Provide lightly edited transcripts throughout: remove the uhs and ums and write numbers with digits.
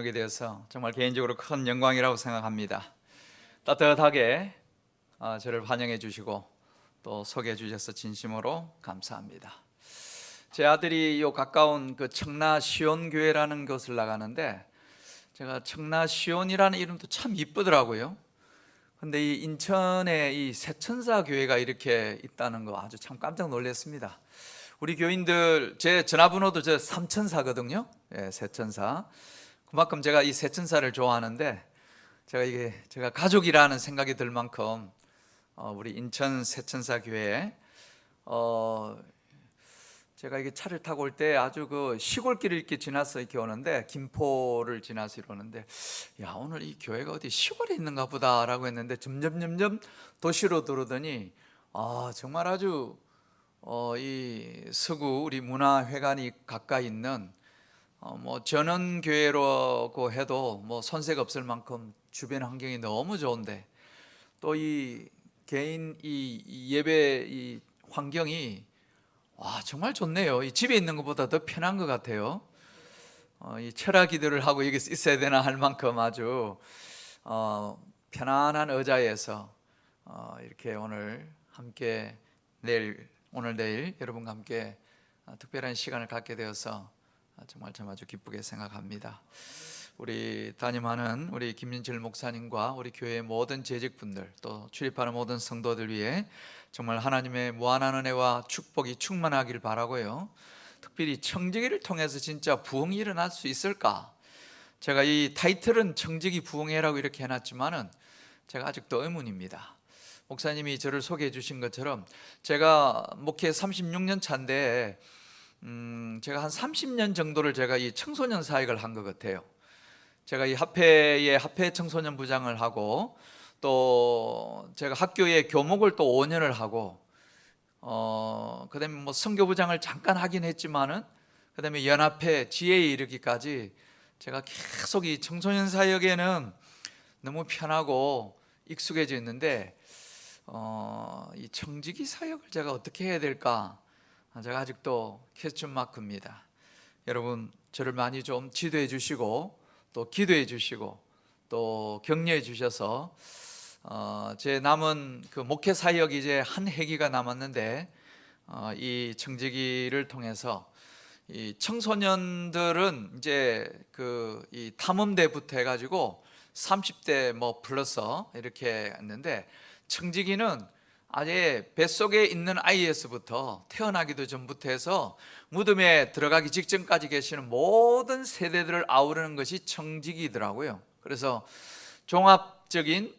나누게 되어서 정말 개인적으로 큰 영광이라고 생각합니다. 따뜻하게 저를 환영해 주시고 또 소개해 주셔서 진심으로 감사합니다. 제 아들이 요 가까운 그 청라 시온교회라는 곳을 나가는데, 제가 청라 시온이라는 이름도 참 이쁘더라고요. 근데 이 인천에 이 새천사 교회가 이렇게 있다는 거 아주 참 깜짝 놀랐습니다. 우리 교인들, 제 전화번호도 저 삼천사거든요. 예, 새천사. 그만큼 제가 이 새천사를 좋아하는데, 제가 가족이라는 생각이 들 만큼 우리 인천 새천사 교회에 제가 이게 차를 타고 올 때 아주 그 시골길을 이렇게 지나서 이렇게 오는데, 김포를 지나서 이러는데, 야, 오늘 이 교회가 어디 시골에 있는가 보다라고 했는데, 점점 도시로 들어오더니 정말 아주 이 서구 우리 문화회관이 가까이 있는 뭐 전원교회라고 해도 뭐 손색 없을 만큼 주변 환경이 너무 좋은데, 또 이 개인 이 예배 이 환경이 정말 좋네요. 이 집에 있는 것보다 더 편한 것 같아요. 이 철학 기도를 하고 여기 있어야 되나 할 만큼 아주 편안한 의자에서 이렇게 오늘 함께 오늘 내일 여러분과 함께 특별한 시간을 갖게 되어서 정말 참 아주 기쁘게 생각합니다. 우리 담임하는 우리 김민철 목사님과 우리 교회의 모든 재직분들, 또 출입하는 모든 성도들 위해 정말 하나님의 무한한 은혜와 축복이 충만하길 바라고요. 특별히 청지기를 통해서 진짜 부흥이 일어날 수 있을까? 제가 이 타이틀은 청지기 부흥회라고 이렇게 해놨지만은 제가 아직도 의문입니다. 목사님이 저를 소개해 주신 것처럼 제가 목회 36년 차인데 제가 한 30년 정도를 제가 이 청소년 사역을 한 것 같아요. 제가 이 합회의 합회 청소년 부장을 하고, 또 제가 학교에 교목을 또 5년을 하고, 그다음에 뭐 선교부장을 잠깐 하긴 했지만은, 그다음에 연합회 지회에 이르기까지 제가 계속 이 청소년 사역에는 너무 편하고 익숙해져 있는데, 이 청지기 사역을 제가 어떻게 해야 될까? 제가 아직도 퀘스천 마크입니다. 여러분, 저를 많이 좀 지도해 주시고, 또 기도해 주시고, 또 격려해 주셔서 제 남은 그 목회 사역이 이제 한 해기가 남았는데, 이 청지기를 통해서 이 청소년들은 이제 그 이 탐험대부터 해가지고 30대 뭐 플러스 이렇게 했는데, 청지기는 아예 뱃속에 있는 아이에서부터 태어나기도 전부터 해서 무덤에 들어가기 직전까지 계시는 모든 세대들을 아우르는 것이 청지기더라고요. 그래서 종합적인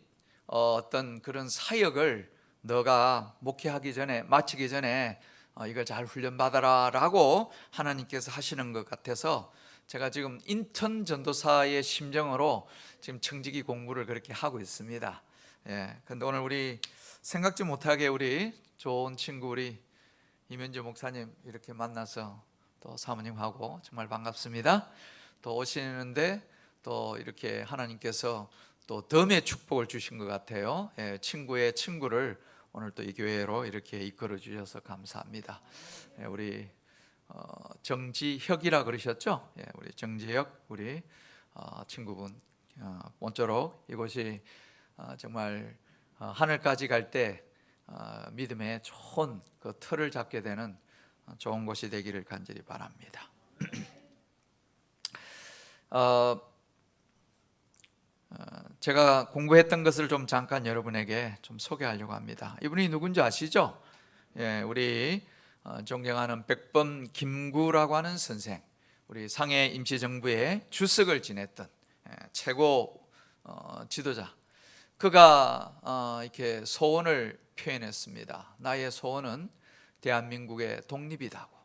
어떤 그런 사역을 너가 목회하기 전에, 마치기 전에 이걸 잘 훈련받아라 라고 하나님께서 하시는 것 같아서, 제가 지금 인턴 전도사의 심정으로 지금 청지기 공부를 그렇게 하고 있습니다. 예, 근데 오늘 우리 생각지 못하게 우리 좋은 친구 우리 이면주 목사님 이렇게 만나서 또 사모님하고 정말 반갑습니다. 또 오시는데 또 이렇게 하나님께서 또 덤의 축복을 주신 것 같아요. 예, 친구의 친구를 오늘 또 이 교회로 이렇게 이끌어 주셔서 감사합니다. 예, 우리 정지혁이라 그러셨죠? 예, 우리 정지혁 우리 친구분, 모쪼록 이곳이 정말 하늘까지 갈 때 믿음의 좋은 그 틀을 잡게 되는 좋은 곳이 되기를 간절히 바랍니다. 제가 공부했던 것을 좀 잠깐 여러분에게 좀 소개하려고 합니다. 이분이 누군지 아시죠? 예, 우리 존경하는 백범 김구라고 하는 선생, 우리 상해 임시정부의 주석을 지냈던 최고 지도자. 그가 이렇게 소원을 표현했습니다. 나의 소원은 대한민국의 독립이다고.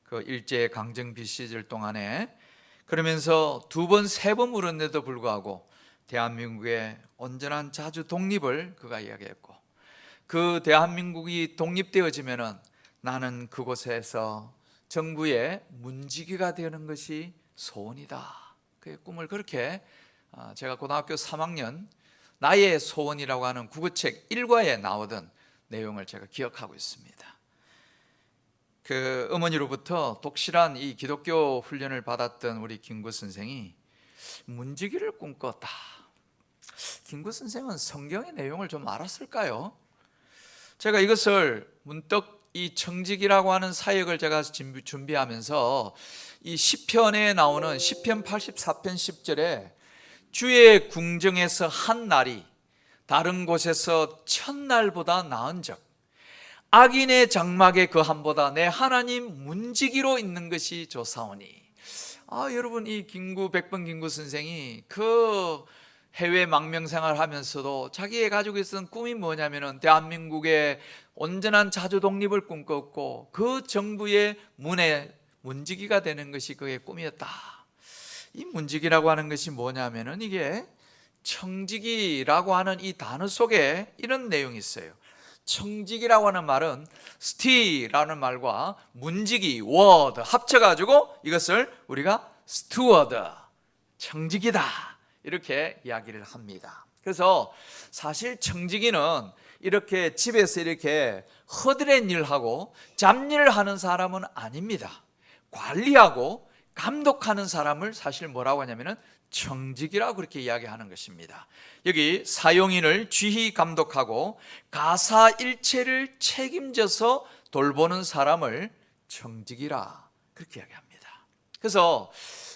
그 일제 강점기 시절 동안에 그러면서 두 번, 세 번 물었는데도 불구하고 대한민국의 온전한 자주 독립을 그가 이야기했고, 그 대한민국이 독립되어지면은 나는 그곳에서 정부의 문지기가 되는 것이 소원이다. 그의 꿈을 그렇게 제가 고등학교 3학년 나의 소원이라고 하는 국어책 1과에 나오던 내용을 제가 기억하고 있습니다. 그 어머니로부터 독실한 이 기독교 훈련을 받았던 우리 김구 선생이 문지기를 꿈꿨다. 김구 선생은 성경의 내용을 좀 알았을까요? 제가 이것을 문득 이 청지기라고 하는 사역을 제가 준비하면서 이 시편에 나오는 시편 84편 10절에 주의 궁정에서 한 날이 다른 곳에서 천날보다 나은즉 악인의 장막의 거함보다 내 하나님 문지기로 있는 것이 좋사오니. 여러분, 이 백번 김구 선생이 그 해외 망명생활 하면서도 자기의 가지고 있었던 꿈이 뭐냐면은 대한민국의 온전한 자주 독립을 꿈꿨고 그 정부의 문지기가 되는 것이 그의 꿈이었다. 이 문지기라고 하는 것이 뭐냐면은 이게 청지기라고 하는 이 단어 속에 이런 내용이 있어요. 청지기라고 하는 말은 스티라는 말과 문지기, 워드 합쳐가지고 이것을 우리가 스튜어드, 청지기다, 이렇게 이야기를 합니다. 그래서 사실 청지기는 이렇게 집에서 이렇게 허드렛 일하고 잡일을 하는 사람은 아닙니다. 관리하고 감독하는 사람을 사실 뭐라고 하냐면은 청지기라고 그렇게 이야기하는 것입니다. 여기 사용인을 쥐히 감독하고 가사 일체를 책임져서 돌보는 사람을 청지기라 그렇게 이야기합니다. 그래서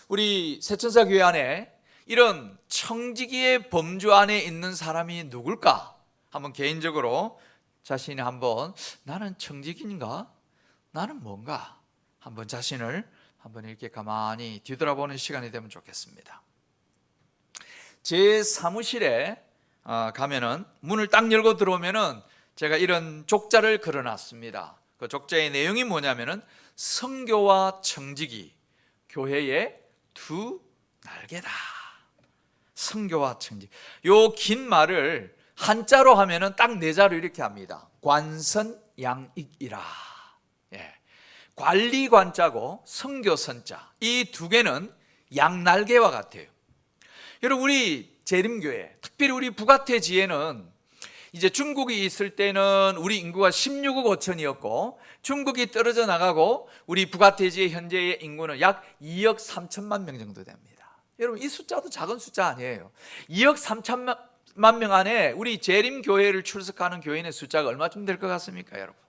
우리 새천사 교회 안에 이런 청지기의 범주 안에 있는 사람이 누굴까? 한번 개인적으로 자신이 한번 나는 청지기인가? 나는 뭔가? 한번 자신을 한번 이렇게 가만히 뒤돌아보는 시간이 되면 좋겠습니다. 제 사무실에 가면은 문을 딱 열고 들어오면은 제가 이런 족자를 걸어놨습니다. 그 족자의 내용이 뭐냐면은 선교와 청지기, 교회의 두 날개다. 선교와 청지기. 요 긴 말을 한자로 하면은 딱 네 자로 이렇게 합니다. 관선양익이라. 관리 관자고 선교 선자, 이 두 개는 양날개와 같아요. 여러분, 우리 재림교회, 특별히 우리 북아태지에는 이제 중국이 있을 때는 우리 인구가 16억 5천이었고 중국이 떨어져 나가고 우리 북아태지의 현재의 인구는 약 2억 3천만 명 정도 됩니다. 여러분, 이 숫자도 작은 숫자 아니에요. 2억 3천만 명 안에 우리 재림교회를 출석하는 교인의 숫자가 얼마쯤 될 것 같습니까, 여러분?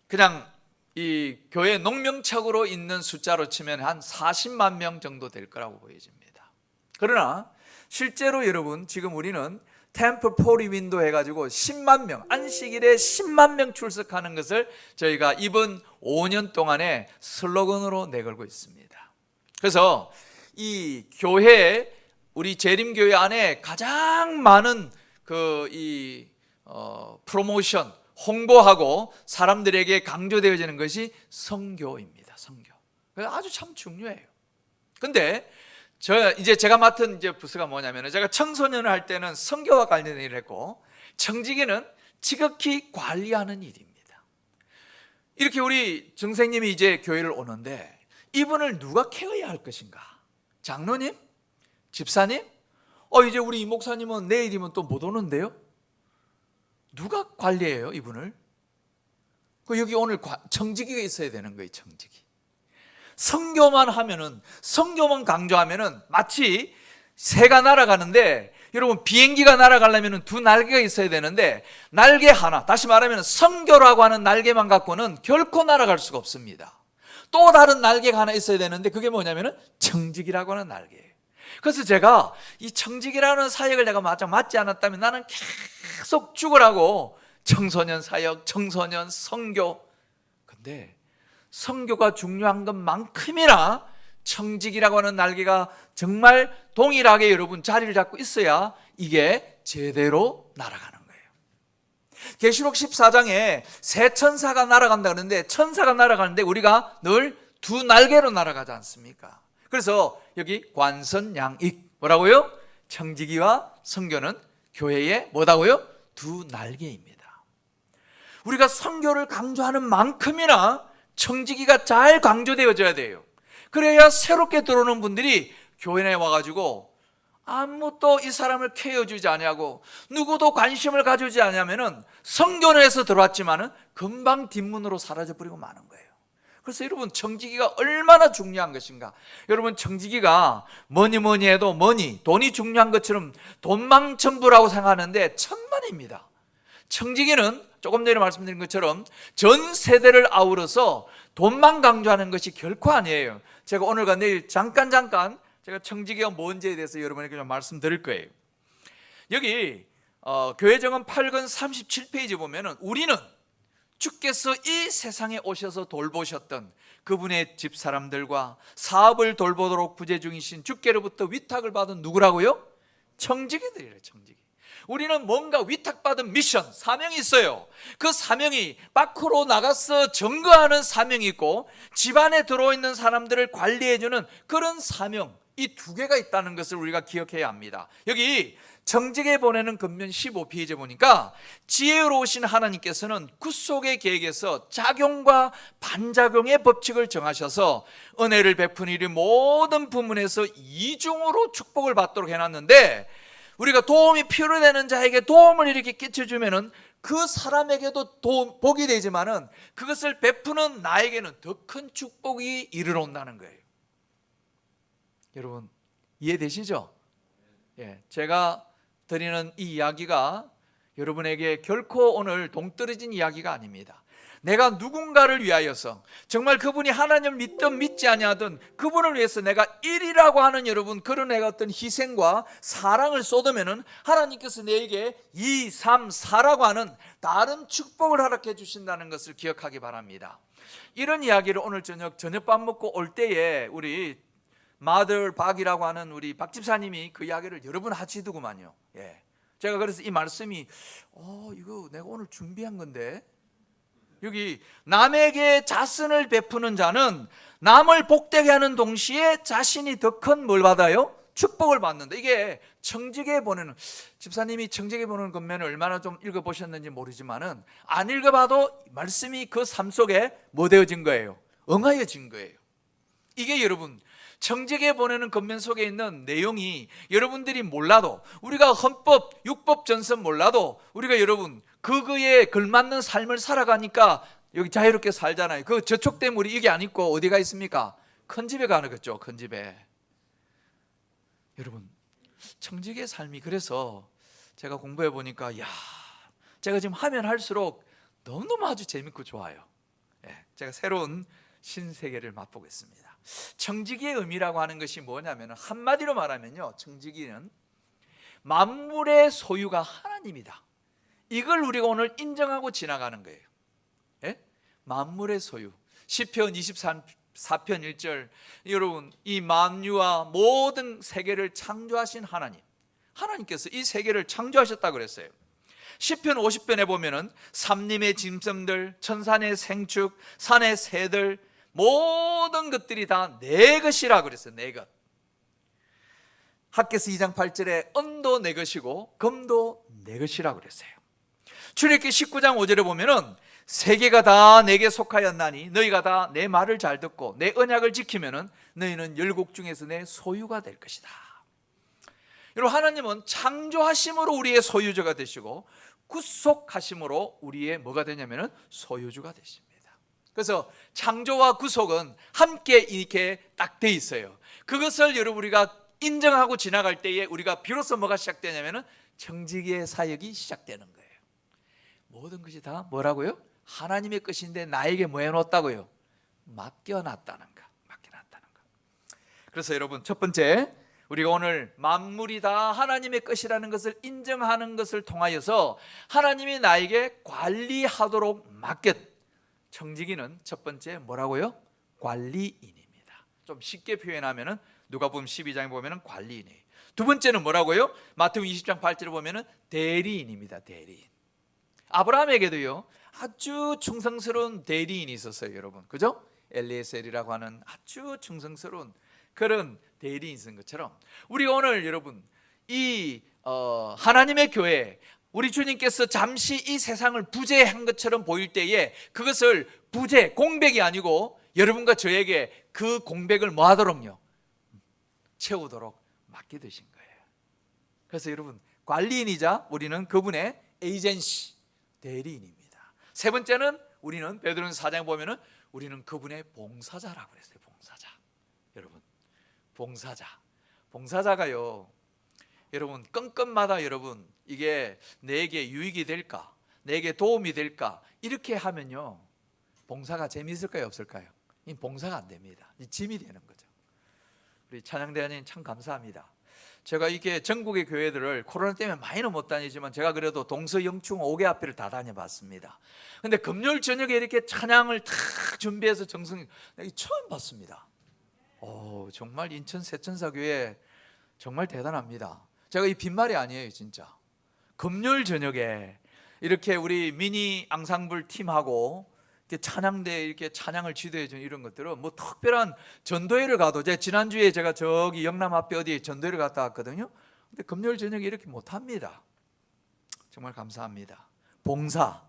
그냥 이 교회 농명책으로 있는 숫자로 치면 한 40만 명 정도 될 거라고 보여집니다. 그러나 실제로 여러분, 지금 우리는 템플 포리 윈도 해가지고 10만 명, 안식일에 10만 명 출석하는 것을 저희가 이번 5년 동안에 슬로건으로 내걸고 있습니다. 그래서 이 교회, 우리 재림교회 안에 가장 많은 프로모션, 홍보하고 사람들에게 강조되어지는 것이 선교입니다. 선교. 아주 참 중요해요. 근데 제가 맡은 부서가 뭐냐면, 제가 청소년을 할 때는 선교와 관련된 일을 했고, 청지기는 지극히 관리하는 일입니다. 이렇게 우리 정생님이 이제 교회를 오는데 이분을 누가 케어해야 할 것인가? 장로님? 집사님? 이제 우리 이 목사님은 내일이면 또 못 오는데요? 누가 관리해요, 이분을? 여기 오늘 청지기가 있어야 되는 거예요, 청지기. 선교만 하면은, 선교만 강조하면은 마치 새가 날아가는데, 여러분, 비행기가 날아가려면 두 날개가 있어야 되는데, 날개 하나, 다시 말하면 선교라고 하는 날개만 갖고는 결코 날아갈 수가 없습니다. 또 다른 날개가 하나 있어야 되는데, 그게 뭐냐면은 청지기라고 하는 날개예요. 그래서 제가 이 청지기라는 사역을 내가 맞지 않았다면 나는 계속 죽으라고, 청소년 사역, 청소년 선교. 근데 선교가 중요한 것만큼이나 청지기라고 하는 날개가 정말 동일하게 여러분 자리를 잡고 있어야 이게 제대로 날아가는 거예요. 계시록 14장에 새 천사가 날아간다 그러는데, 천사가 날아가는데 우리가 늘 두 날개로 날아가지 않습니까? 그래서 여기 관선양익, 뭐라고요? 청지기와 선교는 교회의 뭐다고요? 두 날개입니다. 우리가 선교를 강조하는 만큼이나 청지기가 잘 강조되어져야 돼요. 그래야 새롭게 들어오는 분들이 교회에 와가지고 아무도 이 사람을 케어주지 않냐고, 누구도 관심을 가져주지 않냐면은 선교를 해서 들어왔지만은 금방 뒷문으로 사라져버리고 마는 거예요. 그래서 여러분, 청지기가 얼마나 중요한 것인가. 여러분, 청지기가 뭐니 해도 돈이 중요한 것처럼 돈망청부라고 생각하는데 천만입니다. 청지기는 조금 전에 말씀드린 것처럼 전 세대를 아우러서 돈만 강조하는 것이 결코 아니에요. 제가 오늘과 내일 잠깐 제가 청지기가 뭔지에 대해서 여러분에게 좀 말씀드릴 거예요. 여기 교회정음 8권 37페이지 보면은 우리는 주께서 이 세상에 오셔서 돌보셨던 그분의 집사람들과 사업을 돌보도록 부재 중이신 주께로부터 위탁을 받은 누구라고요? 청지기들이래요. 청지기. 우리는 뭔가 위탁받은 미션, 사명이 있어요. 그 사명이 밖으로 나가서 증거하는 사명이 있고 집안에 들어있는 사람들을 관리해주는 그런 사명, 이 두 개가 있다는 것을 우리가 기억해야 합니다. 여기 청지기에 보내는 근면 15페이지에 보니까 지혜로우신 하나님께서는 구속의 계획에서 작용과 반작용의 법칙을 정하셔서 은혜를 베푸는 이 모든 부문에서 이중으로 축복을 받도록 해놨는데, 우리가 도움이 필요되는 자에게 도움을 이렇게 끼쳐주면은 그 사람에게도 복이 되지만은 그것을 베푸는 나에게는 더 큰 축복이 이르러 온다는 거예요. 여러분, 이해되시죠? 예, 제가 드리는 이 이야기가 여러분에게 결코 오늘 동떨어진 이야기가 아닙니다. 내가 누군가를 위하여서, 정말 그분이 하나님을 믿든 믿지 아니하든 그분을 위해서 내가 일이라고 하는 여러분, 그런 내가 어떤 희생과 사랑을 쏟으면은 하나님께서 내게 2, 3, 4라고 하는 다른 축복을 허락해 주신다는 것을 기억하기 바랍니다. 이런 이야기를 오늘 저녁밥 먹고 올 때에 우리 마들 박이라고 하는 우리 박 집사님이 그 이야기를 여러 번 하시더구만요. 예. 제가 그래서 이 말씀이 이거 내가 오늘 준비한 건데, 여기 남에게 자선을 베푸는 자는 남을 복되게 하는 동시에 자신이 더 큰 뭘 받아요? 축복을 받는다. 이게 청지기에 보내는, 집사님이 청지기에 보내는 것면을 얼마나 좀 읽어보셨는지 모르지만은 안 읽어봐도 말씀이 그 삶 속에 뭐 되어진 거예요? 응하여진 거예요. 이게 여러분, 청지기에 보내는 겉면 속에 있는 내용이 여러분들이 몰라도, 우리가 헌법, 율법 전선 몰라도 우리가 여러분 그거에 걸맞는 삶을 살아가니까 여기 자유롭게 살잖아요. 그 저촉된 우리 이게 안 있고 어디가 있습니까? 큰 집에 가는 거죠. 큰 집에. 여러분, 청지기의 삶이, 그래서 제가 공부해 보니까 제가 지금 하면 할수록 너무너무 아주 재밌고 좋아요. 제가 새로운 신세계를 맛보고 있습니다. 청지기의 의미라고 하는 것이 뭐냐면, 한마디로 말하면요, 청지기는 만물의 소유가 하나님이다. 이걸 우리가 오늘 인정하고 지나가는 거예요. 만물의 소유. 시편 24편 1절, 여러분, 이 만유와 모든 세계를 창조하신 하나님께서 이 세계를 창조하셨다고 그랬어요. 시편 50편에 보면은 삼림의 짐승들, 천산의 생축, 산의 새들, 모든 것들이 다 내 것이라 그랬어요. 내 것. 학개서 2장 8절에 은도 내 것이고 금도 내 것이라 그랬어요. 출애굽기 19장 5절에 보면은 세계가 다 내게 속하였나니 너희가 다 내 말을 잘 듣고 내 언약을 지키면은 너희는 열국 중에서 내 소유가 될 것이다. 여러분, 하나님은 창조하심으로 우리의 소유주가 되시고 구속하심으로 우리의 뭐가 되냐면은 소유주가 되십니다. 그래서 창조와 구속은 함께 이렇게 딱 돼 있어요. 그것을 여러분 우리가 인정하고 지나갈 때에 우리가 비로소 뭐가 시작되냐면은 청지기의 사역이 시작되는 거예요. 모든 것이 다 뭐라고요? 하나님의 것인데 나에게 뭐 해놓았다고요? 맡겨놨다는 거. 그래서 여러분, 첫 번째, 우리가 오늘 만물이 다 하나님의 것이라는 것을 인정하는 것을 통하여서 하나님이 나에게 관리하도록 맡겼. 청지기는 첫 번째 뭐라고요? 관리인입니다. 좀 쉽게 표현하면은 누가복음 12장에 보면은 관리인이에요. 두 번째는 뭐라고요? 마태복음 20장 8절에 보면은 대리인입니다. 대리인. 아브라함에게도요 아주 충성스러운 대리인이 있었어요, 여러분. 그죠? 엘리에셀이라고 하는 아주 충성스러운 그런 대리인이 있는 것처럼 우리가 오늘 여러분 이 하나님의 교회, 우리 주님께서 잠시 이 세상을 부재한 것처럼 보일 때에 그것을 공백이 아니고 여러분과 저에게 그 공백을 뭐 하도록요? 채우도록 맡겨두신 거예요. 그래서 여러분, 관리인이자 우리는 그분의 에이전시, 대리인입니다. 세 번째는 우리는 베드로전서 4장에 보면은 우리는 그분의 봉사자라고 그랬어요. 봉사자. 여러분, 봉사자가요, 여러분 건건마다 여러분 이게 내게 유익이 될까, 내게 도움이 될까, 이렇게 하면요 봉사가 재미있을까요, 없을까요? 이 봉사가 안 됩니다. 이 짐이 되는 거죠. 우리 찬양대원님 참 감사합니다. 제가 이게 전국의 교회들을 코로나 때문에 많이는 못 다니지만 제가 그래도 동서 영충 5개 앞에를 다 다녀봤습니다. 근데 금요일 저녁에 이렇게 찬양을 다 준비해서 정성이, 처음 봤습니다. 정말 인천 세천사교회 정말 대단합니다. 제가 이 빈말이 아니에요, 진짜. 금요일 저녁에 이렇게 우리 미니 앙상블 팀하고 이렇게 찬양대 이렇게 찬양을 지도해 주는 이런 것들은 뭐 특별한 전도회를 가도, 제가 지난주에 제가 저기 영남 앞에 어디 전도회를 갔다 왔거든요. 근데 금요일 저녁에 이렇게 못 합니다. 정말 감사합니다. 봉사,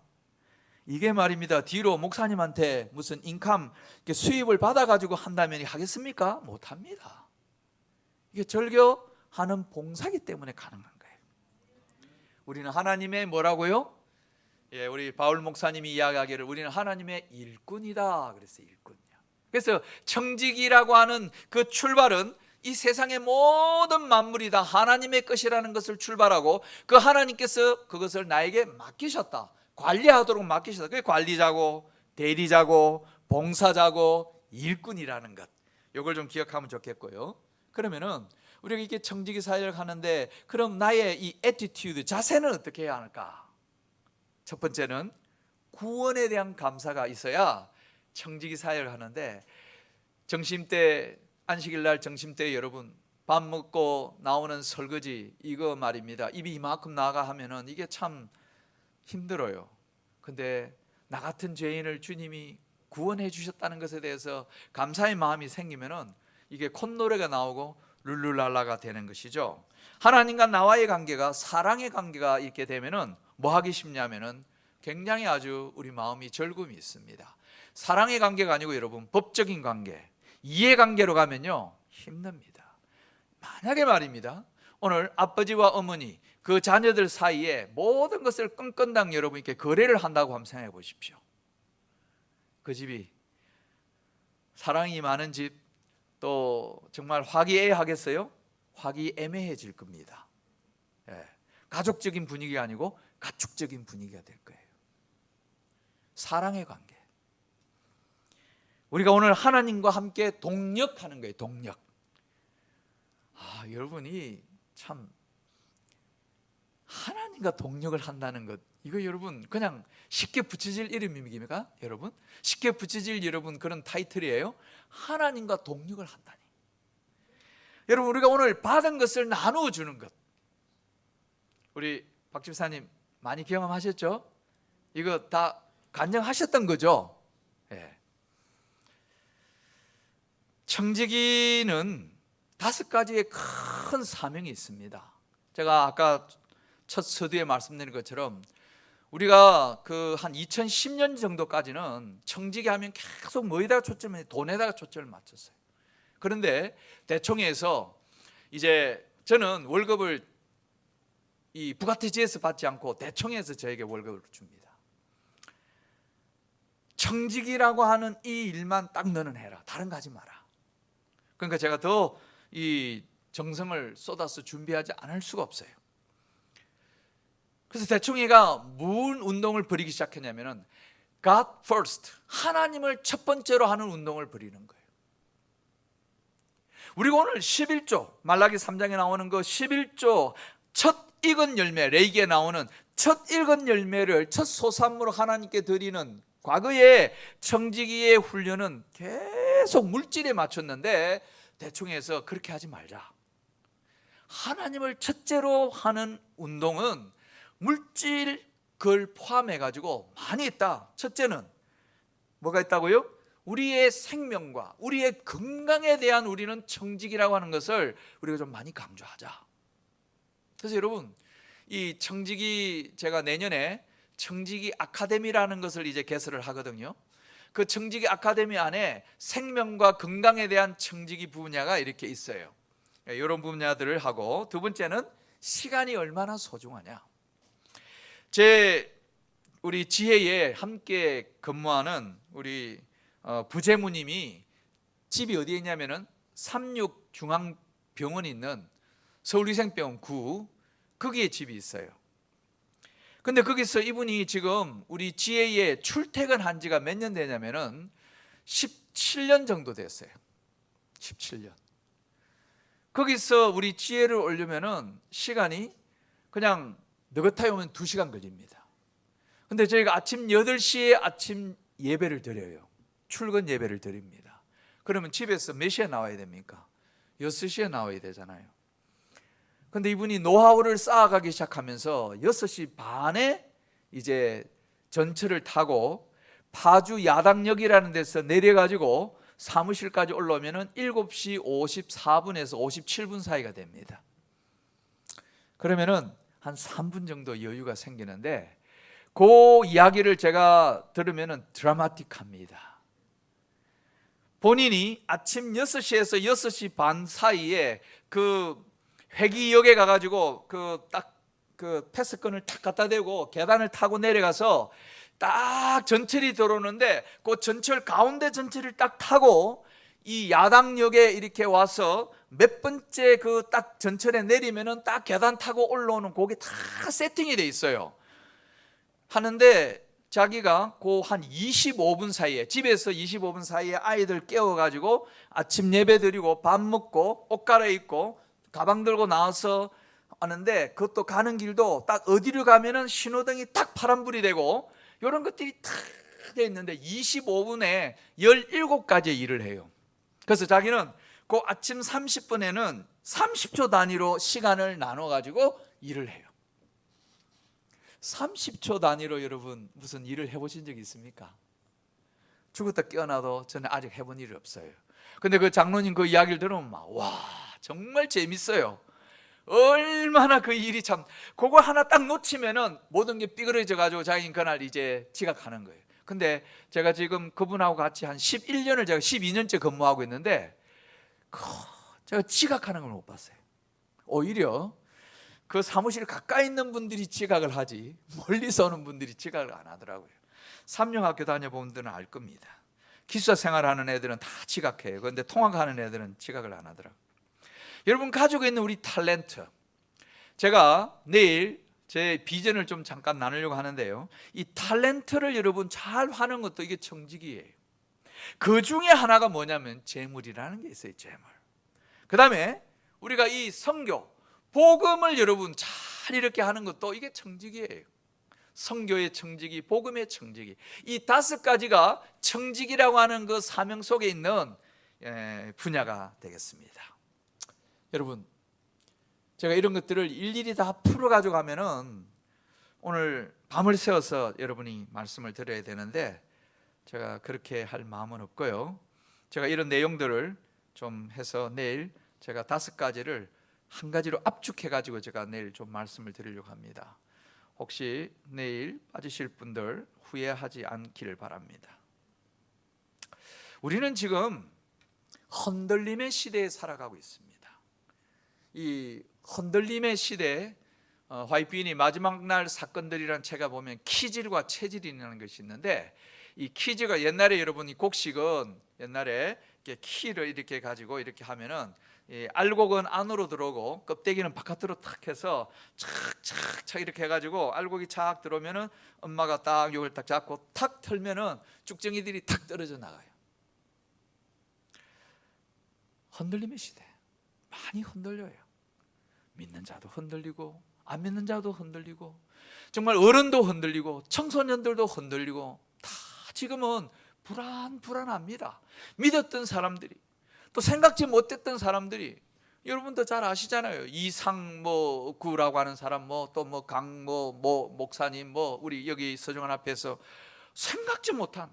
이게 말입니다. 뒤로 목사님한테 무슨 인컴 수입을 받아 가지고 한다면 하겠습니까? 못 합니다. 이게 절교하는 봉사기 때문에 가능한 거예요. 우리는 하나님의 뭐라고요? 우리 바울 목사님이 이야기하기를 우리는 하나님의 일꾼이다 그랬어요. 일꾼이야. 그래서 청직이라고 하는 그 출발은 이 세상의 모든 만물이 다 하나님의 것이라는 것을 출발하고, 그 하나님께서 그것을 나에게 맡기셨다, 관리하도록 맡기셨다. 그게 관리자고 대리자고 봉사자고 일꾼이라는 것, 이걸 좀 기억하면 좋겠고요. 그러면은 우리가 이렇게 청지기 사역을 하는데, 그럼 나의 이 애티튜드, 자세는 어떻게 해야 할까? 첫 번째는 구원에 대한 감사가 있어야 청지기 사역을 하는데, 점심때, 안식일날 점심때 여러분 밥 먹고 나오는 설거지, 이거 말입니다. 입이 이만큼 나가 하면은 이게 참 힘들어요. 근데 나 같은 죄인을 주님이 구원해 주셨다는 것에 대해서 감사의 마음이 생기면은 이게 콧노래가 나오고 룰루랄라가 되는 것이죠. 하나님과 나와의 관계가 사랑의 관계가 있게 되면은 뭐 하기 쉽냐면은 굉장히 아주 우리 마음이 즐거움이 있습니다. 사랑의 관계가 아니고 여러분 법적인 관계, 이해관계로 가면요 힘듭니다. 만약에 말입니다, 오늘 아버지와 어머니 그 자녀들 사이에 모든 것을 끈끈당 여러분 이렇게 거래를 한다고 한번 생각해 보십시오. 그 집이 사랑이 많은 집, 또 정말 화기애애하겠어요? 화기애매해질 겁니다. 가족적인 분위기가 아니고 가축적인 분위기가 될 거예요. 사랑의 관계. 우리가 오늘 하나님과 함께 동력하는 거예요. 동력. 여러분이 참 하나님과 동력을 한다는 것, 이거 여러분 그냥 쉽게 붙여질 이름입니까? 여러분 쉽게 붙여질 여러분 그런 타이틀이에요. 하나님과 동력을 한다니. 여러분 우리가 오늘 받은 것을 나누어 주는 것, 우리 박 집사님 많이 경험하셨죠? 이거 다 간증하셨던 거죠? 청지기는 5가지의 큰 사명이 있습니다. 제가 아까 첫 서두에 말씀드린 것처럼 우리가 그 한 2010년 정도까지는 청지기 하면 계속 뭐에다가 초점을, 돈에다가 초점을 맞췄어요. 그런데 대총회에서 이제 저는 월급을 이 부가티지에서 받지 않고 대총회에서 저에게 월급을 줍니다. 청지기라고 하는 이 일만 딱 너는 해라, 다른 거 하지 마라. 그러니까 제가 더 이 정성을 쏟아서 준비하지 않을 수가 없어요. 그래서 대총회가 무슨 운동을 벌이기 시작했냐면은 God first, 하나님을 첫 번째로 하는 운동을 벌이는 거예요. 우리가 오늘 11조, 말라기 3장에 나오는 그 11조 첫 익은 열매, 레이기에 나오는 첫 익은 열매를 첫 소산물로 하나님께 드리는 과거의 청지기의 훈련은 계속 물질에 맞췄는데, 대충해서 그렇게 하지 말자. 하나님을 첫째로 하는 운동은 물질 그걸 포함해 가지고 많이 있다. 첫째는 뭐가 있다고요? 우리의 생명과 우리의 건강에 대한 우리는 청지기라고 하는 것을 우리가 좀 많이 강조하자. 그래서 여러분 이 청지기, 제가 내년에 청지기 아카데미라는 것을 이제 개설을 하거든요. 그 청지기 아카데미 안에 생명과 건강에 대한 청지기 분야가 이렇게 있어요. 이런 분야들을 하고, 두 번째는 시간이 얼마나 소중하냐. 우리 지혜에 함께 근무하는 우리 부재무님이 집이 어디에 있냐면은 삼육중앙병원이 있는 서울위생병원 9 거기에 집이 있어요. 근데 거기서 이분이 지금 우리 GA에 출퇴근한 지가 몇 년 되냐면은 17년 정도 됐어요. 17년. 거기서 우리 GA를 오려면은 시간이 그냥 느긋하게 오면 2시간 걸립니다. 근데 저희가 아침 8시에 아침 예배를 드려요. 출근 예배를 드립니다. 그러면 집에서 몇 시에 나와야 됩니까? 6시에 나와야 되잖아요. 근데 이분이 노하우를 쌓아가기 시작하면서 6시 반에 이제 전철을 타고 파주 야당역이라는 데서 내려가지고 사무실까지 올라오면 7시 54분에서 57분 사이가 됩니다. 그러면은 한 3분 정도 여유가 생기는데 그 이야기를 제가 들으면 드라마틱합니다. 본인이 아침 6시에서 6시 반 사이에 그 회기역에 가가지고 그 패스권을 탁 갖다 대고 계단을 타고 내려가서 딱 전철이 들어오는데 그 전철 가운데 전철을 딱 타고 이 야당역에 이렇게 와서 몇 번째 그 딱 전철에 내리면은 딱 계단 타고 올라오는 그게 다 세팅이 돼 있어요. 하는데 자기가 그 한 25분 사이에 집에서 25분 사이에 아이들 깨워가지고 아침 예배 드리고 밥 먹고 옷 갈아입고 가방 들고 나와서 하는데 그것도 가는 길도 딱 어디를 가면은 신호등이 딱 파란불이 되고 이런 것들이 탁 돼 있는데 25분에 17가지 일을 해요. 그래서 자기는 그 아침 30분에는 30초 단위로 시간을 나눠 가지고 일을 해요. 30초 단위로 여러분 무슨 일을 해보신 적이 있습니까? 죽었다 깨어나도 저는 아직 해본 일이 없어요. 근데 그 장로님 그 이야기를 들으면 와 정말 재밌어요. 얼마나 그 일이 참 그거 하나 딱 놓치면은 모든 게 삐그러져 가지고 자기는 그날 이제 지각하는 거예요. 근데 제가 지금 그분하고 같이 한 11년을 제가 12년째 근무하고 있는데 제가 지각하는 걸 못 봤어요. 오히려 그 사무실 가까이 있는 분들이 지각을 하지 멀리서 오는 분들이 지각을 안 하더라고요. 삼룡학교 다녀본 분들은 알 겁니다. 기숙사 생활하는 애들은 다 지각해요. 그런데 통학하는 애들은 지각을 안 하더라고요. 여러분 가지고 있는 우리 탤런트, 제가 내일 제 비전을 좀 잠깐 나누려고 하는데요, 이 탤런트를 여러분 잘 하는 것도 이게 청지기예요. 그 중에 하나가 뭐냐면 재물이라는 게 있어요. 재물. 그 다음에 우리가 이 선교, 복음을 여러분 잘 이렇게 하는 것도 이게 청지기예요. 선교의 청지기, 복음의 청지기, 이 5가지가 청지기라고 하는 그 사명 속에 있는 분야가 되겠습니다. 여러분 제가 이런 것들을 일일이 다 풀어가지고 가면은 오늘 밤을 새워서 여러분이 말씀을 드려야 되는데 제가 그렇게 할 마음은 없고요. 제가 이런 내용들을 좀 해서 내일 제가 5가지를 한 가지로 압축해가지고 제가 내일 좀 말씀을 드리려고 합니다. 혹시 내일 빠지실 분들 후회하지 않기를 바랍니다. 우리는 지금 흔들림의 시대에 살아가고 있습니다. 이 흔들림의 시대, 화이트빈이 마지막 날 사건들이라는 책에 보면 키질과 체질이라는 것이 있는데 이 키즈가 옛날에 여러분 이 곡식은 옛날에 이렇게 키를 이렇게 가지고 이렇게 하면은 알곡은 안으로 들어오고 껍데기는 바깥으로 탁 해서 착착착 이렇게 해가지고 알곡이 착 들어오면은 엄마가 딱 이걸 딱 잡고 탁 털면은 쭉정이들이 탁 떨어져 나가요. 흔들림의 시대, 많이 흔들려요. 믿는 자도 흔들리고 안 믿는 자도 흔들리고 정말 어른도 흔들리고 청소년들도 흔들리고 다 지금은 불안합니다. 믿었던 사람들이 또 생각지 못했던 사람들이 여러분도 잘 아시잖아요. 이상구라고 하는 사람 또 강모 목사님 우리 여기 서정원 앞에서 생각지 못한,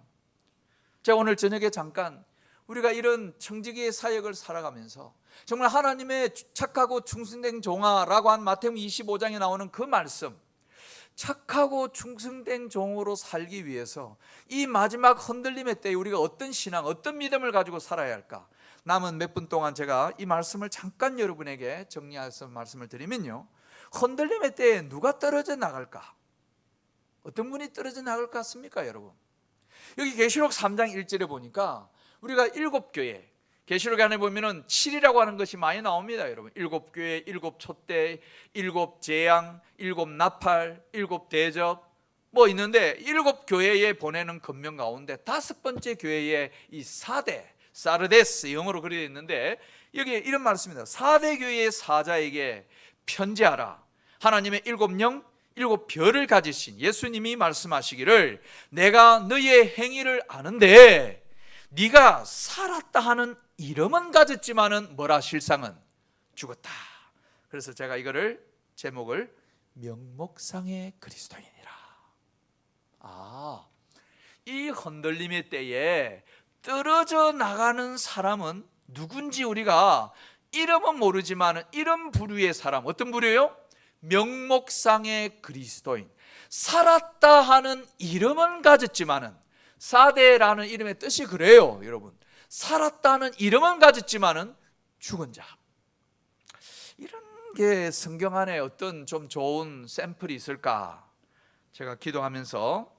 제가 오늘 저녁에 잠깐 우리가 이런 청지기의 사역을 살아가면서 정말 하나님의 착하고 충성된 종아라고 한 마태복음 25장에 나오는 그 말씀, 착하고 충성된 종으로 살기 위해서 이 마지막 흔들림의 때에 우리가 어떤 신앙, 어떤 믿음을 가지고 살아야 할까? 남은 몇 분 동안 제가 이 말씀을 잠깐 여러분에게 정리해서 말씀을 드리면요, 흔들림의 때에 누가 떨어져 나갈까? 어떤 분이 떨어져 나갈 것 같습니까 여러분? 여기 계시록 3장 1절에 보니까 우리가 7교회, 계시록 안에 보면은 7이라고 하는 것이 많이 나옵니다, 여러분. 7교회, 7촛대, 7재앙, 7나팔, 7대접 뭐 있는데 7교회에 보내는 권면 가운데 5번째 교회에 이 사르데스, 영어로 그려져 있는데 여기에 이런 말씀입니다. 4대 교회의 사자에게 편지하라. 하나님의 7영, 7별을 가지신 예수님이 말씀하시기를 내가 너의 행위를 아는데 네가 살았다 하는 이름은 가졌지만은 뭐라, 실상은 죽었다. 그래서 제가 이거를 제목을 명목상의 그리스도인이라. 이 흔들림의 때에 떨어져 나가는 사람은 누군지 우리가 이름은 모르지만 이름 부류의 사람, 어떤 부류예요? 명목상의 그리스도인. 살았다 하는 이름은 가졌지만은, 사대라는 이름의 뜻이 그래요, 여러분. 살았다는 이름은 가졌지만은 죽은 자. 이런 게 성경 안에 어떤 좀 좋은 샘플이 있을까? 제가 기도하면서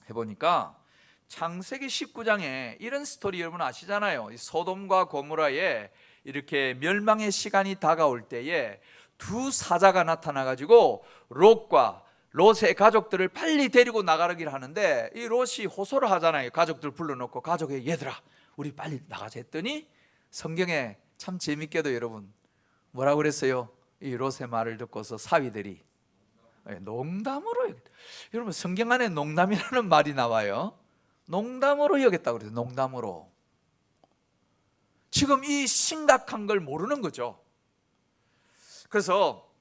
해보니까 창세기 19장에 이런 스토리 여러분 아시잖아요. 소돔과 고모라에 이렇게 멸망의 시간이 다가올 때에 두 사자가 나타나가지고 롯과 롯의 가족들을 빨리 데리고 나가기를 하는데, 이 롯이 호소를 하잖아요. 가족들 불러놓고 가족에 얘들아 우리 빨리 나가자 했더니 성경에 참 재밌게도 여러분 뭐라고 그랬어요? 이 롯의 말을 듣고서 사위들이 농담으로, 여러분 성경 안에 농담이라는 말이 나와요. 농담으로 여겼다고 그래요. 농담으로. 지금 이 심각한 걸 모르는 거죠. 그래서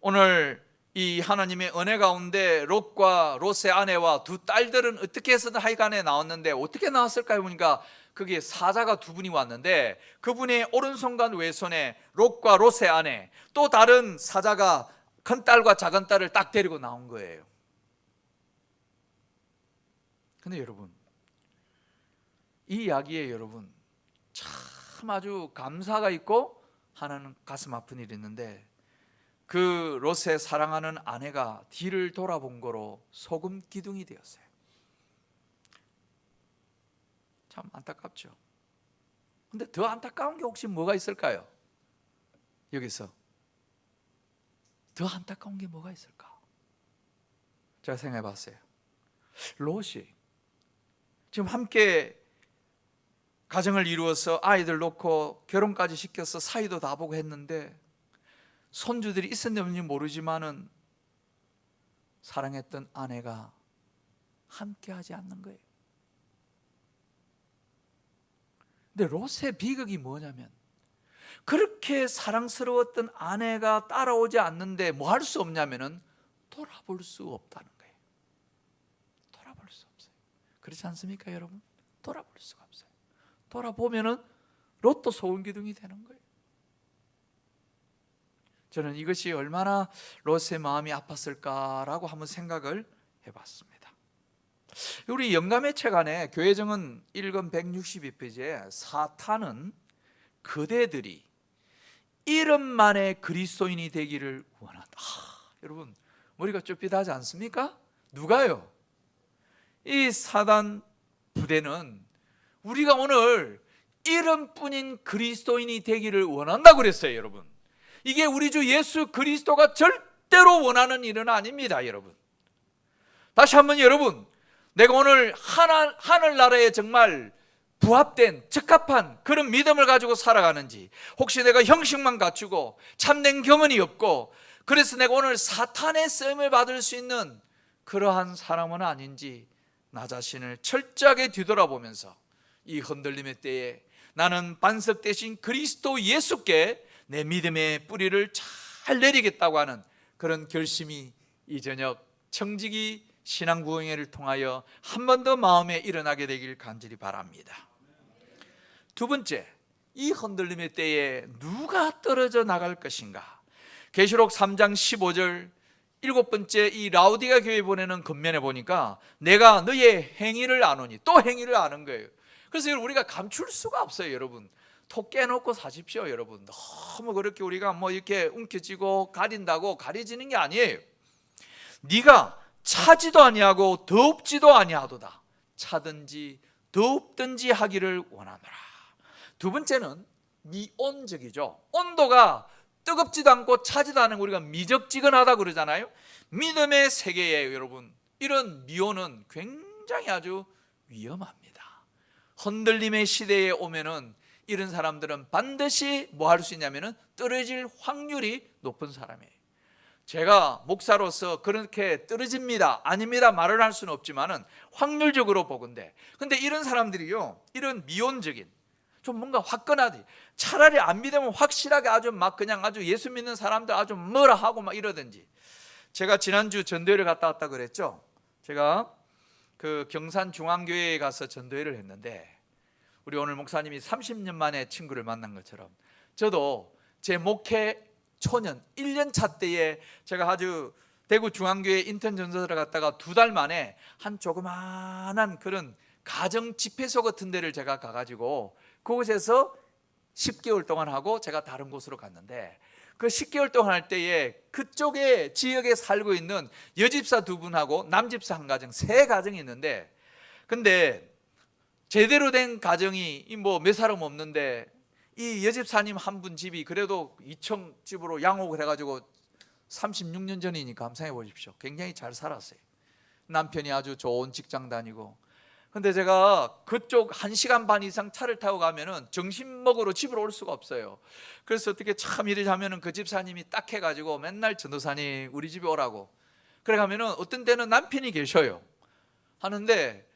오늘 이 하나님의 은혜 가운데 롯과 롯의 아내와 두 딸들은 어떻게 해서든 하여간에 나왔는데, 어떻게 나왔을까요? 보니까 거기에 사자가 두 분이 왔는데 그분의 오른손과 왼손에 롯과 롯의 아내, 또 다른 사자가 큰 딸과 작은 딸을 딱 데리고 나온 거예요. 근데 여러분, 이 이야기에 여러분 참 아주 감사가 있고 하나는 가슴 아픈 일이 있는데, 그 롯의 사랑하는 아내가 뒤를 돌아본 거로 소금 기둥이 되었어요. 참 안타깝죠. 근데 더 안타까운 게 혹시 뭐가 있을까요? 여기서 더 안타까운 게 뭐가 있을까? 제가 생각해 봤어요. 롯이 지금 함께 가정을 이루어서 아이들 놓고 결혼까지 시켜서 사이도 다 보고 했는데 손주들이 있었는지 없는지 모르지만은 사랑했던 아내가 함께 하지 않는 거예요. 근데 롯의 비극이 뭐냐면, 그렇게 사랑스러웠던 아내가 따라오지 않는데 뭐 할 수 없냐면은 돌아볼 수 없다는 거예요. 돌아볼 수 없어요. 그렇지 않습니까, 여러분? 돌아볼 수가 없어요. 돌아보면은 롯도 소금 기둥이 되는 거예요. 저는 이것이 얼마나 롯의 마음이 아팠을까라고 한번 생각을 해봤습니다. 우리 영감의 책 안에 교회정은 1권 162페이지에 사탄은 그대들이 이름만의 그리스도인이 되기를 원한다. 여러분 머리가 쭈삣하지 않습니까? 누가요? 이 사단 부대는 우리가 오늘 이름뿐인 그리스도인이 되기를 원한다고 그랬어요, 여러분. 이게 우리 주 예수 그리스도가 절대로 원하는 일은 아닙니다, 여러분. 다시 한번 여러분, 내가 오늘 하늘나라에 정말 부합된 적합한 그런 믿음을 가지고 살아가는지, 혹시 내가 형식만 갖추고 참된 경험이 없고 그래서 내가 오늘 사탄의 쓰임을 받을 수 있는 그러한 사람은 아닌지 나 자신을 철저하게 뒤돌아보면서 이 흔들림의 때에 나는 반석 대신 그리스도 예수께 내 믿음의 뿌리를 잘 내리겠다고 하는 그런 결심이 이 저녁 청지기 신앙구원회를 통하여 한 번 더 마음에 일어나게 되길 간절히 바랍니다. 두 번째, 이 흔들림의 때에 누가 떨어져 나갈 것인가? 계시록 3장 15절 7번째 이 라우디가 교회에 보내는 권면에 보니까 내가 너의 행위를 아노니, 또 행위를 아는 거예요. 그래서 우리가 감출 수가 없어요, 여러분. 톡 깨놓고 사십시오, 여러분. 너무 그렇게 우리가 뭐 이렇게 움켜쥐고 가린다고 가려지는 게 아니에요. 네가 차지도 아니하고 덥지도 아니하도다. 차든지 덥든지 하기를 원하노라. 두 번째는 미온적이죠. 온도가 뜨겁지도 않고 차지도 않은 우리가 미적지근하다 그러잖아요. 믿음의 세계에 여러분, 이런 미온은 굉장히 아주 위험합니다. 흔들림의 시대에 오면은 이런 사람들은 반드시 뭐 할 수 있냐면은 떨어질 확률이 높은 사람이에요. 제가 목사로서 그렇게 떨어집니다, 아닙니다 말을 할 수는 없지만은 확률적으로 보건대, 근데 이런 사람들이요, 이런 미온적인 좀 뭔가 화끈하지, 차라리 안 믿으면 확실하게 아주 막 그냥 아주 예수 믿는 사람들 아주 뭐라 하고 막 이러든지. 제가 지난주 전도회를 갔다 왔다 그랬죠. 제가 그 경산 중앙교회에 가서 전도회를 했는데, 우리 오늘 목사님이 30년 만에 친구를 만난 것처럼 저도 제 목회 초년 1년 차 때에 제가 아주 대구 중앙교회 인턴 전도사를 갔다가 2달 만에 한 조그마한 그런 가정 집회소 같은 데를 제가 가가지고 그곳에서 10개월 동안 하고 제가 다른 곳으로 갔는데, 그 10개월 동안 할 때에 그쪽에 지역에 살고 있는 여집사 2분하고 남집사 1가정, 3가정이 있는데, 근데 제대로 된 가정이 뭐 몇 사람 없는데 이 여집사님 한 분 집이 그래도 2층 집으로 양옥을 해가지고 36년 전이니까 감상해 보십시오. 굉장히 잘 살았어요. 남편이 아주 좋은 직장 다니고. 근데 제가 그쪽 1시간 반 이상 차를 타고 가면은 점심 먹으러 집으로 올 수가 없어요. 그래서 어떻게 참 이리 하면은 그 집사님이 딱 해가지고 맨날 전도사님 우리 집에 오라고. 그래 가면은 어떤 때는 남편이 계셔요. 하는데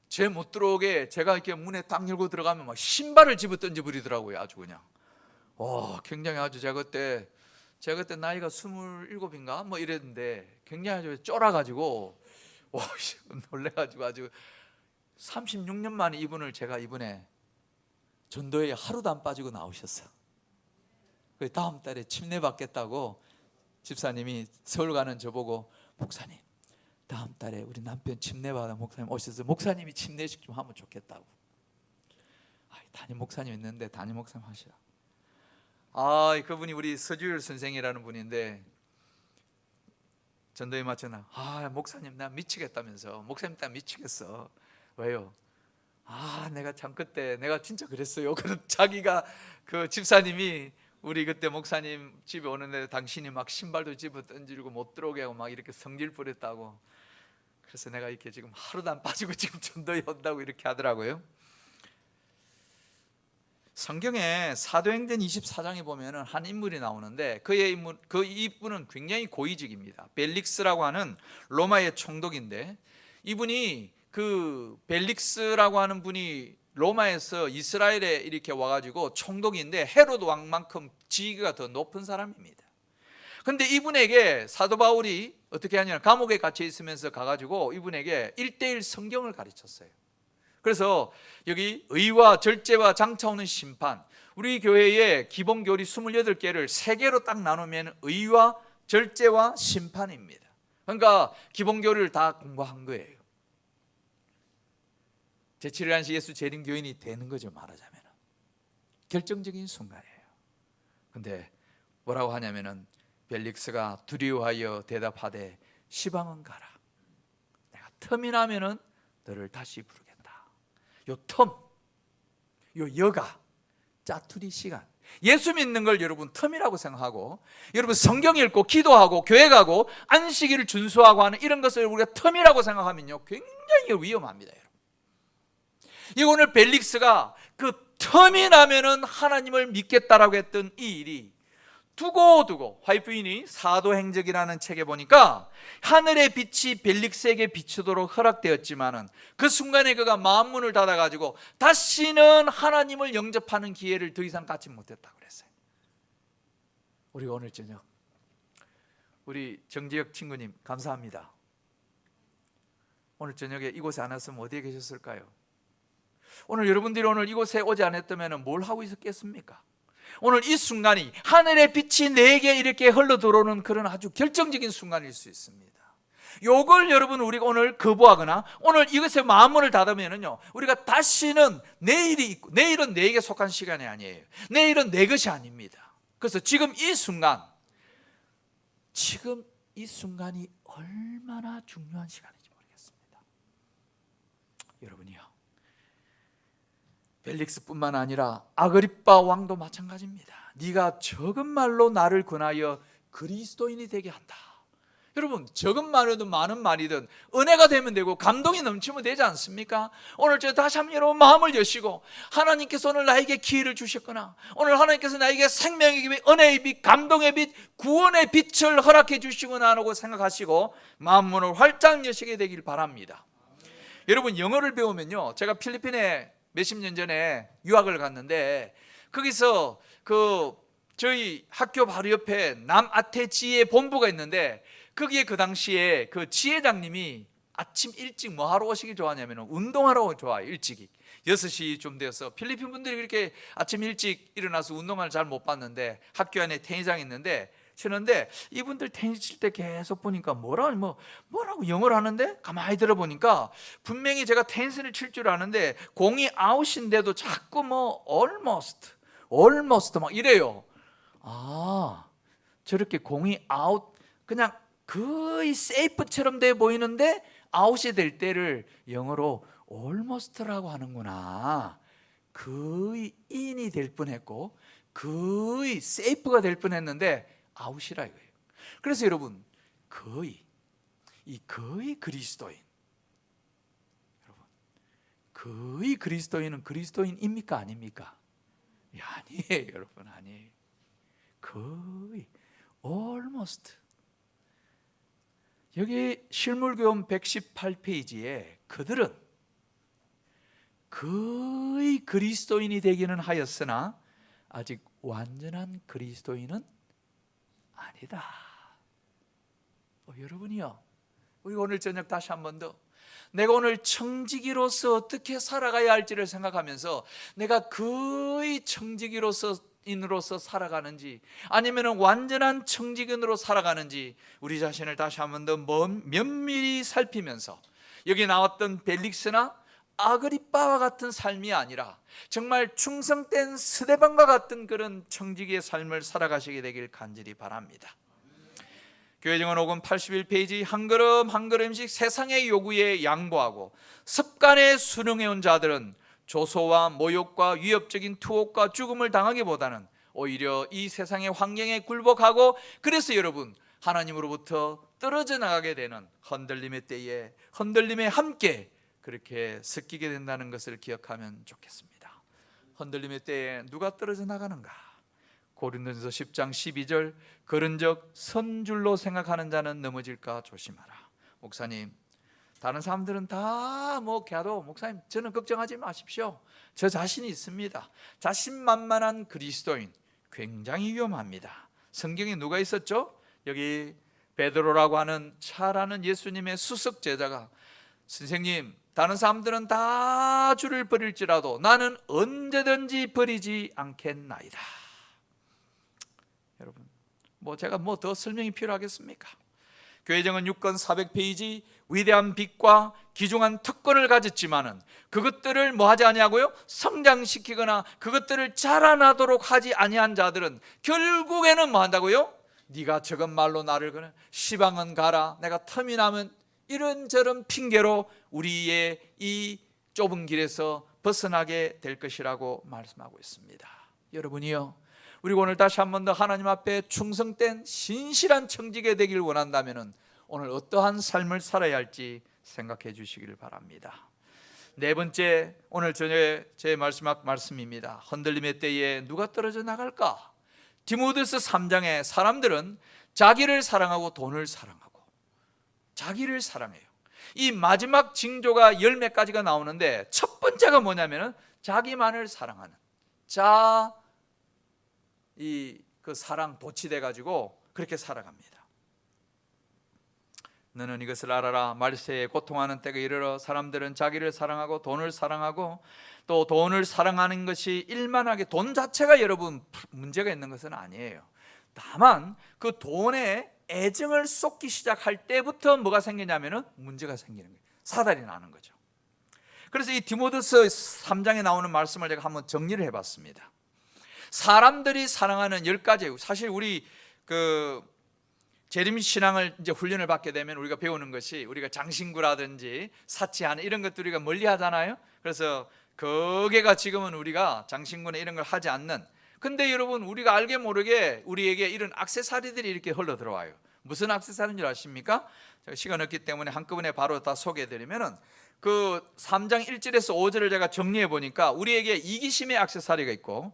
제 못 들어오게 제가 이렇게 문에 딱 열고 들어가면 막 신발을 집어 던져 버리더라고요. 아주 그냥. 굉장히 아주 제가 그때 나이가 27인가 뭐 이랬는데 굉장히 아주 쫄아가지고 놀래가지고 아주 36년 만에 이분을 제가 이번에 전도회에 하루도 안 빠지고 나오셨어. 그 다음 달에 침례 받겠다고 집사님이 서울 가는 저보고, 목사님 다음 달에 우리 남편 침례 받아 목사님 오셔서 목사님이 침례식 좀 하면 좋겠다고. 담임 목사님 있는데 담임 목사님 하시라. 그분이 우리 서주율 선생이라는 분인데 전도회 마쳤나, 목사님 나 미치겠다면서. 목사님 나 미치겠어. 왜요? 내가 참 그때 내가 진짜 그랬어요. 그럼 자기가 그 집사님이 우리 그때 목사님 집에 오는데 당신이 막 신발도 집어 던지고 못 들어오게 하고 막 이렇게 성질 부렸다고. 그래서 내가 이렇게 지금 하루도 안 빠지고 지금 전도에 온다고 이렇게 하더라고요. 성경에 사도행전 24장에 보면은 한 인물이 나오는데 그 이분은 굉장히 고위직입니다. 벨릭스라고 하는 로마의 총독인데, 이분이 그 벨릭스라고 하는 분이 로마에서 이스라엘에 이렇게 와가지고 총독인데 헤롯 왕만큼 지위가 더 높은 사람입니다. 근데 이분에게 사도 바울이 어떻게 하냐면 감옥에 갇혀 있으면서 가가지고 이분에게 1:1 성경을 가르쳤어요. 그래서 여기 의와 절제와 장차 오는 심판, 우리 교회의 기본 교리 28개를 3개로 딱 나누면 의와 절제와 심판입니다. 그러니까 기본 교리를 다 공부한 거예요. 제7일 예수 재림 교인이 되는 거죠, 말하자면. 결정적인 순간이에요. 근데 뭐라고 하냐면은 벨릭스가 두려워하여 대답하되 시방은 가라. 내가 틈이 나면은 너를 다시 부르겠다. 요 텀, 요 여가, 짜투리 시간. 예수 믿는 걸 여러분 텀이라고 생각하고, 여러분 성경 읽고 기도하고 교회 가고 안식일을 준수하고 하는 이런 것을 우리가 텀이라고 생각하면요 굉장히 위험합니다. 여러분, 이 오늘 벨릭스가 그 텀이 나면은 하나님을 믿겠다라고 했던 이 일이 두고 화이트인이 사도행적이라는 책에 보니까 하늘의 빛이 벨릭스에게 비추도록 허락되었지만은 그 순간에 그가 마음 문을 닫아가지고 다시는 하나님을 영접하는 기회를 더 이상 갖지 못했다고 그랬어요. 우리가 오늘 저녁 우리 정지혁 친구님 감사합니다. 오늘 저녁에 이곳에 안 왔으면 어디에 계셨을까요? 오늘 여러분들이 오늘 이곳에 오지 않았다면 뭘 하고 있었겠습니까? 오늘 이 순간이 하늘의 빛이 내게 이렇게 흘러 들어오는 그런 아주 결정적인 순간일 수 있습니다. 요걸 여러분 우리가 오늘 거부하거나 오늘 이것에 마음을 닫으면은요 우리가 다시는 내일이 있고, 내일은 내게 속한 시간이 아니에요. 내일은 내 것이 아닙니다. 그래서 지금 이 순간이 얼마나 중요한 시간인지 모르겠습니다. 여러분이요, 벨릭스뿐만 아니라 아그리빠 왕도 마찬가지입니다. 네가 적은 말로 나를 권하여 그리스도인이 되게 한다. 여러분, 적은 말이든 많은 말이든 은혜가 되면 되고 감동이 넘치면 되지 않습니까? 오늘 저 다시 한번 여러분 마음을 여시고, 하나님께서 오늘 나에게 기회를 주셨거나, 오늘 하나님께서 나에게 생명의 빛, 은혜의 빛, 감동의 빛, 구원의 빛을 허락해 주시구나 하고 생각하시고 마음문을 활짝 여시게 되길 바랍니다. 여러분, 영어를 배우면요, 제가 필리핀에 몇십 년 전에 유학을 갔는데, 거기서 저희 학교 바로 옆에 남아태 지혜 본부가 있는데, 거기에 그 당시에 그 지회장님이 아침 일찍 뭐 하러 오시기 좋아하냐면 운동하러 좋아요. 일찍이 6시 좀 되어서, 필리핀 분들이 그렇게 아침 일찍 일어나서 운동을 잘 못 봤는데, 학교 안에 테니장이 있는데 치는데, 이분들 테니스 칠 때 계속 보니까 뭐라고 영어를 하는데, 가만히 들어보니까 분명히 제가 테니스를 칠 줄 아는데 공이 아웃인데도 자꾸 뭐 almost 막 이래요. 아, 저렇게 공이 아웃, 그냥 거의 세이프처럼 돼 보이는데 아웃이 될 때를 영어로 almost라고 하는구나. 거의 인이 될 뻔했고 거의 세이프가 될 뻔했는데 아웃이라 이거예요. 그래서 여러분, 거의 그리스도인, 여러분, 거의 그리스도인은 그리스도인입니까 아닙니까? 아니에요, 여러분, 아니에요. 거의 almost. 여기 실물교훈 118페이지에 그들은 거의 그리스도인이 되기는 하였으나 아직 완전한 그리스도인은 아니다. 여러분이요, 우리 오늘 저녁 다시 한 번 더 내가 오늘 청지기로서 어떻게 살아가야 할지를 생각하면서, 내가 거의 청지기로서 살아가는지 아니면 완전한 청지기인으로 살아가는지 우리 자신을 다시 한 번 더 면밀히 살피면서, 여기 나왔던 벨릭스나 아그리빠와 같은 삶이 아니라 정말 충성된 스데반과 같은 그런 청지기의 삶을 살아가시게 되길 간절히 바랍니다. 교회정원 5권 81페이지, 한 걸음 한 걸음씩 세상의 요구에 양보하고 습관에 순응해온 자들은 조소와 모욕과 위협적인 투옥과 죽음을 당하기보다는 오히려 이 세상의 환경에 굴복하고, 그래서 여러분, 하나님으로부터 떨어져 나가게 되는 흔들림의 때에 흔들림에 함께 그렇게 섞이게 된다는 것을 기억하면 좋겠습니다. 흔들림의 때에 누가 떨어져 나가는가? 고린도전서 10장 12절, 그런즉 선줄로 생각하는 자는 넘어질까 조심하라. 목사님, 다른 사람들은 다 걔도 목사님, 저는 걱정하지 마십시오. 저 자신이 있습니다. 자신만만한 그리스도인 굉장히 위험합니다. 성경에 누가 있었죠? 여기 베드로라고 하는 차라는 예수님의 수석 제자가, 선생님, 다른 사람들은 다 주를 버릴지라도 나는 언제든지 버리지 않겠나이다. 여러분, 제가 더 설명이 필요하겠습니까? 교회정은 6권 400페이지, 위대한 빛과 귀중한 특권을 가졌지만은 그것들을 하지 아니하고요, 성장시키거나 그것들을 자라나도록 하지 아니한 자들은 결국에는 한다고요? 네가 적은 말로 나를 거는 시방은 가라, 내가 텀이 나면, 이런저런 핑계로 우리의 이 좁은 길에서 벗어나게 될 것이라고 말씀하고 있습니다. 여러분이요, 우리가 오늘 다시 한 번 더 하나님 앞에 충성된 신실한 청지기 되길 원한다면 오늘 어떠한 삶을 살아야 할지 생각해 주시길 바랍니다. 네 번째, 오늘 저녁에 제 마지막 말씀입니다. 흔들림의 때에 누가 떨어져 나갈까? 디모데서 3장에 사람들은 자기를 사랑하고 돈을 사랑하고, 자기를 사랑해요. 이 마지막 징조가 10몇 가지가 나오는데, 첫 번째가 뭐냐면 자기만을 사랑하는 그 사랑 도취돼 가지고 그렇게 살아갑니다. 너는 이것을 알아라. 말세에 고통하는 때가 이르러 사람들은 자기를 사랑하고 돈을 사랑하고, 또 돈을 사랑하는 것이 일만하게, 돈 자체가 여러분 문제가 있는 것은 아니에요. 다만 그 돈에 애정을 쏟기 시작할 때부터 뭐가 생기냐면 문제가 생기는 거예요. 사달이 나는 거죠. 그래서 이 디모데서 3장에 나오는 말씀을 제가 한번 정리를 해봤습니다. 사람들이 사랑하는 10가지, 사실 우리 재림 신앙을 이제 훈련을 받게 되면 우리가 배우는 것이, 우리가 장신구라든지 사치하는 이런 것들 우리가 멀리 하잖아요. 그래서 거기가 지금은 우리가 장신구나 이런 걸 하지 않는, 근데 여러분 우리가 알게 모르게 우리에게 이런 액세서리들이 이렇게 흘러 들어와요. 무슨 액세서리인 줄 아십니까? 제가 시간 없기 때문에 한꺼번에 바로 다 소개해 드리면은, 그 3장 1절에서 5절을 제가 정리해 보니까 우리에게 이기심의 액세서리가 있고,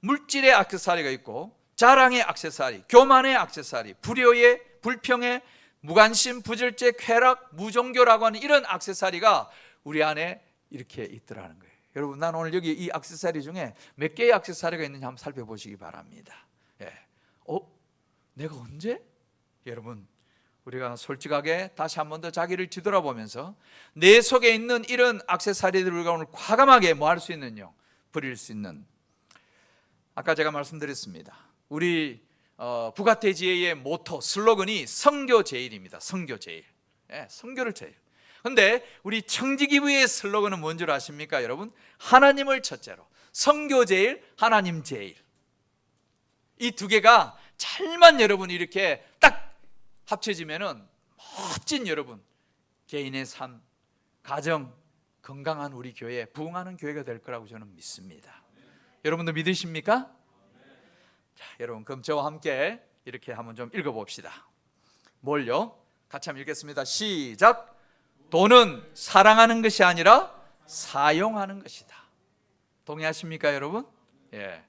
물질의 액세서리가 있고, 자랑의 액세서리, 교만의 액세서리, 불효의, 불평의, 무관심, 부절제, 쾌락, 무종교라고 하는 이런 액세서리가 우리 안에 이렇게 있더라는 거예요. 여러분, 난 오늘 여기 이 액세서리 중에 몇 개의 액세서리가 있는지 한번 살펴보시기 바랍니다. 예. 내가 언제? 여러분, 우리가 솔직하게 다시 한 번 더 자기를 뒤돌아보면서 내 속에 있는 이런 액세서리들을 우리가 오늘 과감하게 뭐 할 수 있는요? 버릴 수 있는. 아까 제가 말씀드렸습니다. 우리 부가테지의 모토, 슬로건이 성교제일입니다. 성교제일. 예, 성교를 제일. 근데 우리 청지기부의 슬로건은 뭔 줄 아십니까, 여러분? 하나님을 첫째로, 성교제일, 하나님 제일. 이 두 개가 잘만 여러분 이렇게 딱 합쳐지면은 멋진 여러분 개인의 삶, 가정, 건강한 우리 교회, 부흥하는 교회가 될 거라고 저는 믿습니다. 여러분도 믿으십니까? 자, 여러분 그럼 저와 함께 이렇게 한번 좀 읽어봅시다. 뭘요? 같이 한번 읽겠습니다. 시작. 돈은 사랑하는 것이 아니라 사용하는 것이다. 동의하십니까, 여러분? 예.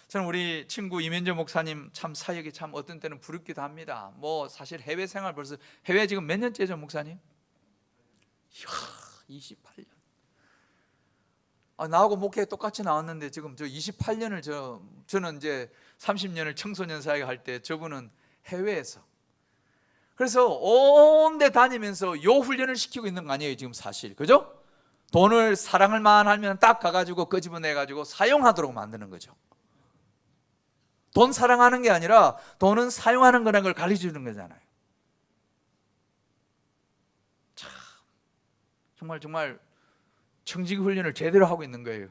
저는 우리 친구 이면재 목사님 참 사역이 참 어떤 때는 부럽기도 합니다. 뭐 사실 해외 생활 벌써, 해외 지금 몇 년째죠, 목사님? 이야, 28년. 나하고 목회 똑같이 나왔는데 지금 저 28년을 저는 이제 30년을 청소년 사역 할 때 저분은 해외에서, 그래서 온 데 다니면서 요 훈련을 시키고 있는 거 아니에요 지금 사실, 그죠? 돈을 사랑할 만하면 딱 가가지고 끄집어내가지고 사용하도록 만드는 거죠. 돈 사랑하는 게 아니라 돈은 사용하는 거라는 걸 가르쳐주는 거잖아요. 참 정말 청지기 훈련을 제대로 하고 있는 거예요.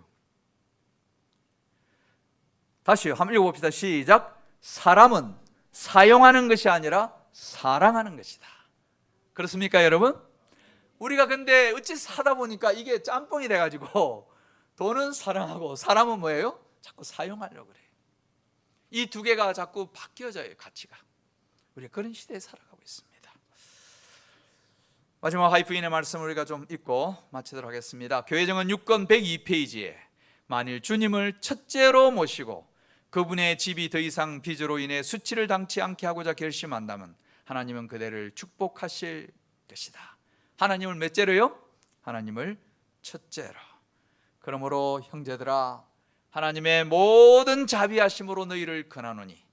다시 한번 읽어봅시다. 시작. 사람은 사용하는 것이 아니라 사랑하는 것이다. 그렇습니까, 여러분? 우리가 근데 어찌 사다 보니까 이게 짬뽕이 돼가지고 돈은 사랑하고 사람은 뭐예요? 자꾸 사용하려고 그래요. 이 두 개가 자꾸 바뀌어져요, 가치가. 우리가 그런 시대에 살아가고 있습니다. 마지막 하이프인의 말씀을 우리가 좀 읽고 마치도록 하겠습니다. 교회정은 6권 102페이지에 만일 주님을 첫째로 모시고 그분의 집이 더 이상 빚으로 인해 수치를 당치 않게 하고자 결심한다면 하나님은 그대를 축복하실 것이다. 하나님을 몇째로요? 하나님을 첫째로. 그러므로 형제들아, 하나님의 모든 자비하심으로 너희를 권하노니,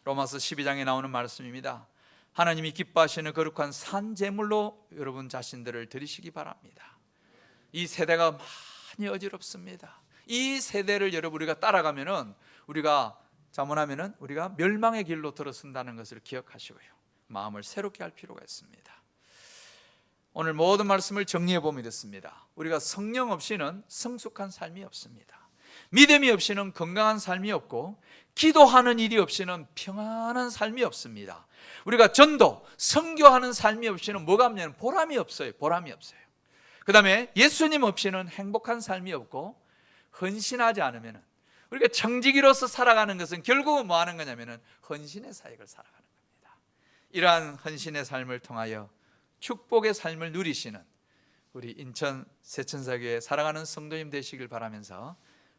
로마서 12장에 나오는 말씀입니다. 하나님이 기뻐하시는 거룩한 산 제물로 여러분 자신들을 드리시기 바랍니다. 이 세대가 많이 어지럽습니다. 이 세대를 여러분 우리가 따라가면은, 우리가 자문하면은 우리가 멸망의 길로 들어선다는 것을 기억하시고요, 마음을 새롭게 할 필요가 있습니다. 오늘 모든 말씀을 정리해 보면 이렇습니다. 우리가 성령 없이는 성숙한 삶이 없습니다. 믿음이 없이는 건강한 삶이 없고, 기도하는 일이 없이는 평안한 삶이 없습니다. 우리가 전도, 선교하는 삶이 없이는 뭐가 없냐면 보람이 없어요. 보람이 없어요. 그 다음에 예수님 없이는 행복한 삶이 없고, 헌신하지 않으면, 우리가 청지기로서 살아가는 것은 결국은 뭐 하는 거냐면 헌신의 사역을 살아가는 겁니다. 이러한 헌신의 삶을 통하여 축복의 삶을 누리시는 우리 인천 세천사교회 사랑하는 성도님 되시길 바라면서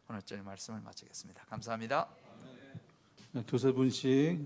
오늘 저희 말씀을 마치겠습니다. 감사합니다. 두세 분씩